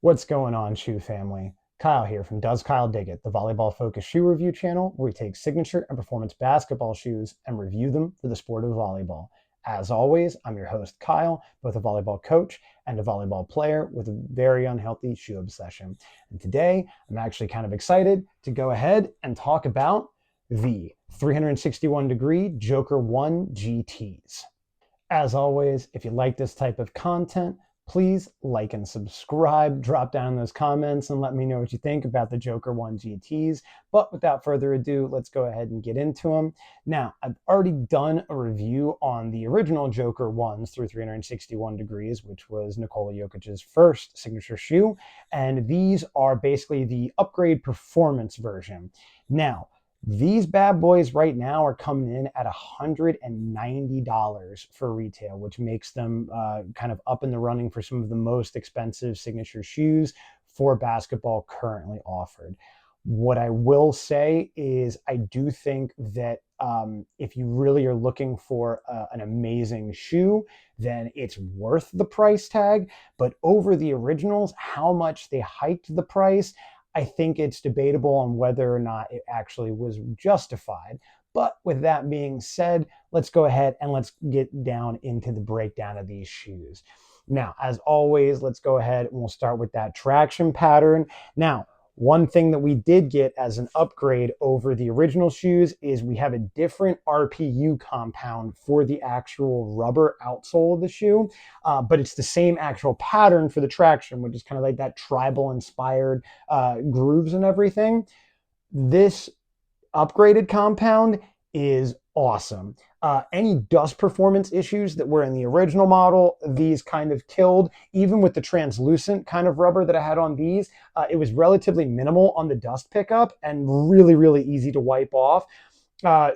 What's going on, shoe family? Kyle here from Does Kyle Dig It, the volleyball focused shoe review channel where we take signature and performance basketball shoes and review them for the sport of volleyball. As always, I'm your host, Kyle, both a volleyball coach and a volleyball player with a very unhealthy shoe obsession. And today, I'm actually kind of excited to go ahead and talk about the 361 degree Joker 1 GTs. As always, if you like this type of content, please like and subscribe. Drop down in those comments and let me know what you think about the Joker 1 GTs. But without further ado, let's go ahead and get into them. Now, I've already done a review on the original Joker 1s through 361 degrees, which was Nikola Jokic's first signature shoe. And these are basically the upgrade performance version. Now, these bad boys right now are coming in at $190 for retail, which makes them kind of up in the running for some of the most expensive signature shoes for basketball currently offered. What I will say is I do think that if you really are looking for an amazing shoe, then it's worth the price tag. But over the originals, how much they hiked the price, I think it's debatable on whether or not it actually was justified. But with that being said, let's go ahead and let's get down into the breakdown of these shoes. Now, as always, let's go ahead and we'll start with that traction pattern. Now, one thing that we did get as an upgrade over the original shoes is we have a different RPU compound for the actual rubber outsole of the shoe, but it's the same actual pattern for the traction, which is kind of like that tribal inspired grooves and everything. This upgraded compound is awesome. Any dust performance issues that were in the original model, these kind of killed. Even with the translucent kind of rubber that I had on these, it was relatively minimal on the dust pickup and really, really easy to wipe off.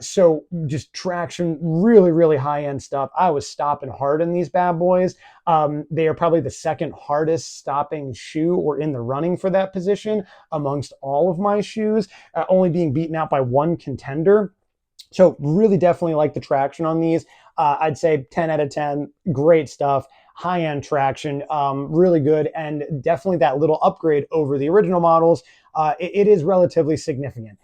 So just traction, really, really high-end stuff. I was stopping hard in these bad boys. They are probably the second hardest stopping shoe or in the running for that position amongst all of my shoes, only being beaten out by one contender. So really definitely like the traction on these. I'd say 10 out of 10, great stuff. High-end traction, really good, and definitely that little upgrade over the original models. It is relatively significant.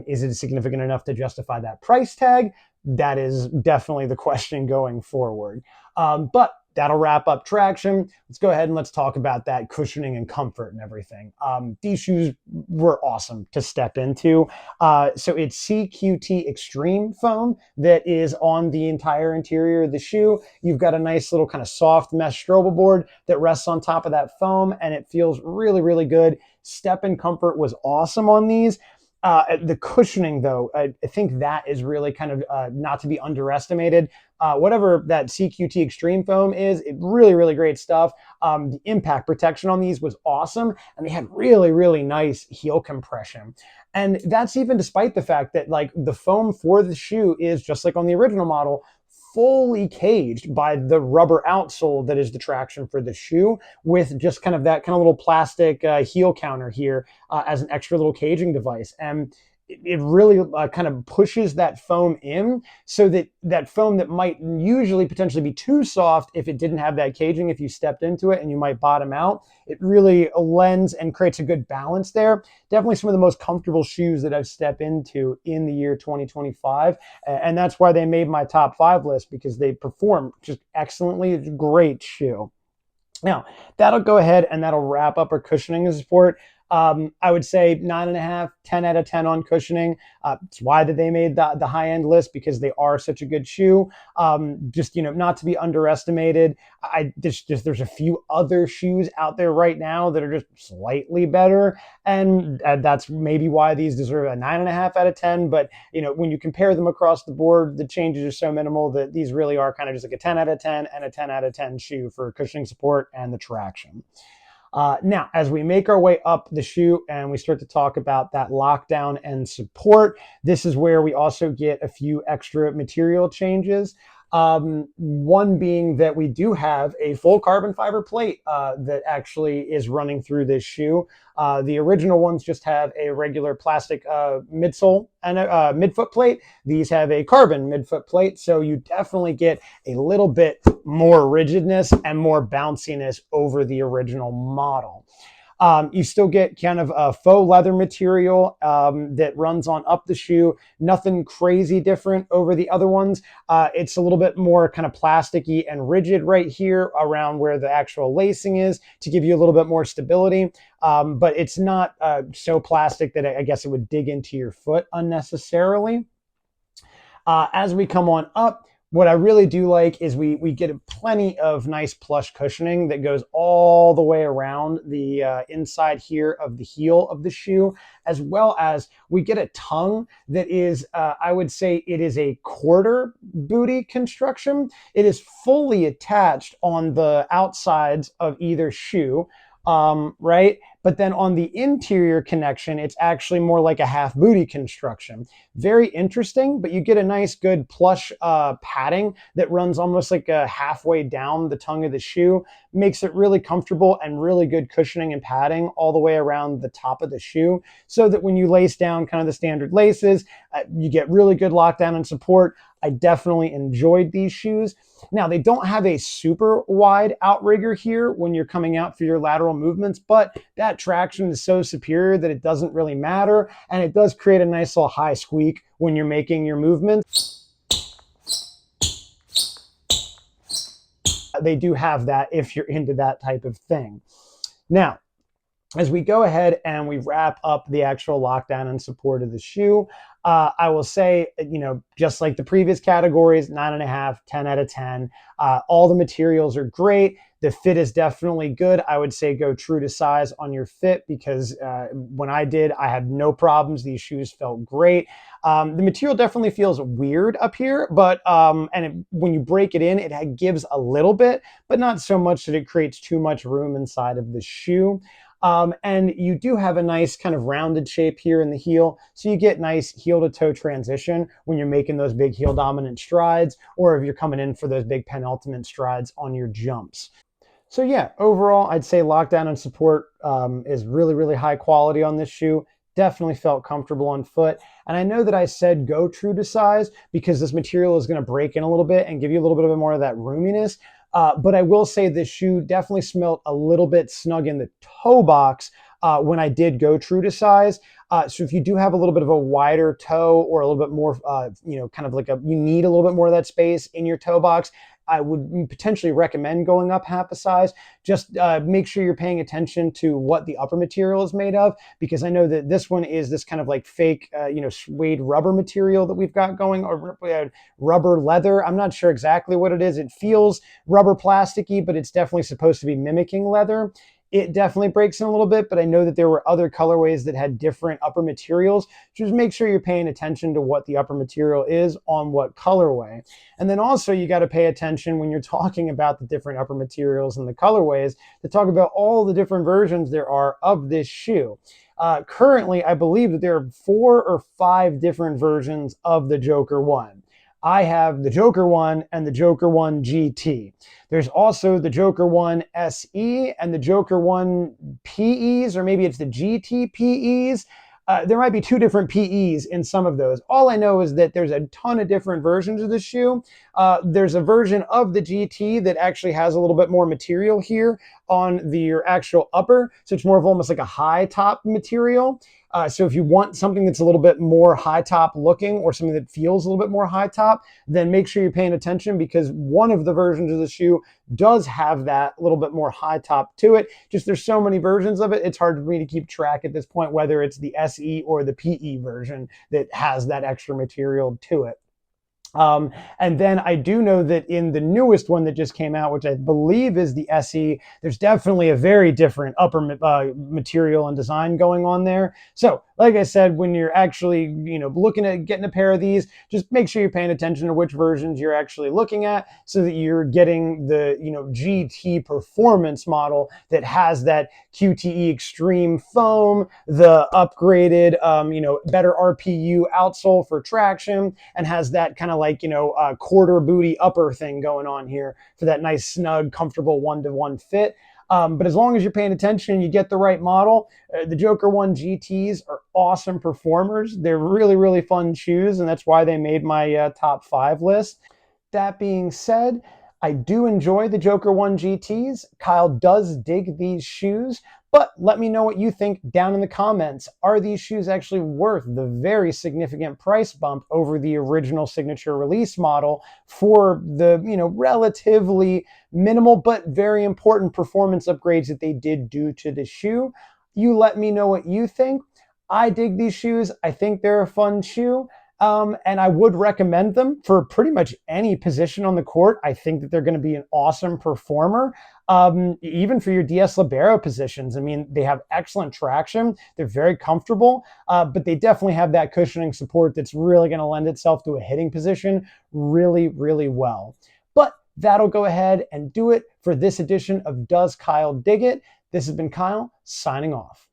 Is it significant enough to justify that price tag? That is definitely the question going forward. But that'll wrap up traction. Let's go ahead and let's talk about that cushioning and comfort and everything. These shoes were awesome to step into. So it's CQT Extreme foam that is on the entire interior of the shoe. You've got a nice little kind of soft mesh strobe board that rests on top of that foam, and it feels really, really good. Step and comfort was awesome on these. The cushioning, though, I think that is really kind of not to be underestimated. Whatever that CQT Extreme foam is, it really, really great stuff. The impact protection on these was awesome, and they had really, really nice heel compression. And that's even despite the fact that like the foam for the shoe is just like on the original model, fully caged by the rubber outsole that is the traction for the shoe, with just kind of that kind of little plastic heel counter here as an extra little caging device. And it really kind of pushes that foam in, so that that foam that might usually potentially be too soft if it didn't have that caging, if you stepped into it and you might bottom out, it really lends and creates a good balance there. Definitely some of the most comfortable shoes that I've stepped into in the year 2025. And that's why they made my top 5 list, because they perform just excellently. It's a great shoe. Now, that'll go ahead and that'll wrap up our cushioning and support. I would say 9.5, 10 out of 10 on cushioning. It's why that they made the high-end list, because they are such a good shoe. Just, not to be underestimated. There's a few other shoes out there right now that are just slightly better. And that's maybe why these deserve a 9.5 out of 10. But, when you compare them across the board, the changes are so minimal that these really are kind of just like a 10 out of 10 and a 10 out of 10 shoe for cushioning support and the traction. Now, as we make our way up the shoe and we start to talk about that lockdown and support, this is where we also get a few extra material changes. One being that we do have a full carbon fiber plate that actually is running through this shoe. The original ones just have a regular plastic midsole and a midfoot plate. These have a carbon midfoot plate, so you definitely get a little bit more rigidness and more bounciness over the original model. You still get kind of a faux leather material that runs on up the shoe. Nothing crazy different over the other ones. It's a little bit more kind of plasticky and rigid right here around where the actual lacing is to give you a little bit more stability. But it's not so plastic that I guess it would dig into your foot unnecessarily. As we come on up, what I really do like is we get plenty of nice plush cushioning that goes all the way around the inside here of the heel of the shoe, as well as we get a tongue that is, I would say it is a quarter booty construction. It is fully attached on the outsides of either shoe, right? But then on the interior connection, it's actually more like a half booty construction. Very interesting, but you get a nice good plush padding that runs almost like halfway down the tongue of the shoe. Makes it really comfortable and really good cushioning and padding all the way around the top of the shoe, so that when you lace down kind of the standard laces, you get really good lockdown and support. I definitely enjoyed these shoes. Now, they don't have a super wide outrigger here when you're coming out for your lateral movements, but that traction is so superior that it doesn't really matter, and it does create a nice little high squeak when you're making your movements. They do have that if you're into that type of thing. Now, as we go ahead and we wrap up the actual lockdown and support of the shoe, I will say, just like the previous categories, 9.5, 10 out of 10. All the materials are great. The fit is definitely good. I would say go true to size on your fit, because when I did, I had no problems. These shoes felt great. The material definitely feels weird up here, but when you break it in, it gives a little bit, but not so much that it creates too much room inside of the shoe. And you do have a nice kind of rounded shape here in the heel, so you get nice heel to toe transition when you're making those big heel dominant strides, or if you're coming in for those big penultimate strides on your jumps. So yeah, overall, I'd say lockdown and support is really, really high quality on this shoe. Definitely felt comfortable on foot. And I know that I said go true to size because this material is going to break in a little bit and give you a little bit more of that roominess. But I will say this shoe definitely smelled a little bit snug in the toe box when I did go true to size. So if you do have a little bit of a wider toe, or a little bit more, kind of like you need a little bit more of that space in your toe box, I would potentially recommend going up half a size. Just make sure you're paying attention to what the upper material is made of, because I know that this one is this kind of like fake, suede rubber material that we've got going, or rubber leather. I'm not sure exactly what it is. It feels rubber plasticky, but it's definitely supposed to be mimicking leather. It definitely breaks in a little bit, but I know that there were other colorways that had different upper materials. Just make sure you're paying attention to what the upper material is on what colorway. And then also you got to pay attention when you're talking about the different upper materials and the colorways to talk about all the different versions there are of this shoe. Currently, I believe that there are 4 or 5 different versions of the Joker 1. I have the Joker 1 and the Joker 1 GT. There's also the Joker 1 SE and the Joker 1 PEs, or maybe it's the GT PEs. There might be 2 different PEs in some of those. All I know is that there's a ton of different versions of the shoe. There's a version of the GT that actually has a little bit more material here on your actual upper. So it's more of almost like a high top material. So if you want something that's a little bit more high top looking, or something that feels a little bit more high top, then make sure you're paying attention, because one of the versions of the shoe does have that little bit more high top to it. Just there's so many versions of it, it's hard for me to keep track at this point whether it's the SE or the PE version that has that extra material to it. And then I do know that in the newest one that just came out, which I believe is the SE, there's definitely a very different upper material and design going on there. So like I said, when you're actually, looking at getting a pair of these, just make sure you're paying attention to which versions you're actually looking at, so that you're getting the, GT performance model that has that QTE extreme foam, the upgraded, better RPU outsole for traction, and has that kind of like, quarter booty upper thing going on here for that nice, snug, comfortable one-to-one fit. But as long as you're paying attention and you get the right model, the Joker 1 GTs are awesome performers. They're really, really fun shoes, and that's why they made my top 5 list. That being said, I do enjoy the Joker 1 GTs. Kyle does dig these shoes, but let me know what you think down in the comments. Are these shoes actually worth the very significant price bump over the original signature release model for the, relatively minimal but very important performance upgrades that they did do to the shoe? You let me know what you think. I dig these shoes. I think they're a fun shoe. And I would recommend them for pretty much any position on the court. I think that they're going to be an awesome performer, even for your DS Libero positions. I mean, they have excellent traction. They're very comfortable, but they definitely have that cushioning support that's really going to lend itself to a hitting position really, really well. But that'll go ahead and do it for this edition of Does Kyle Dig It? This has been Kyle signing off.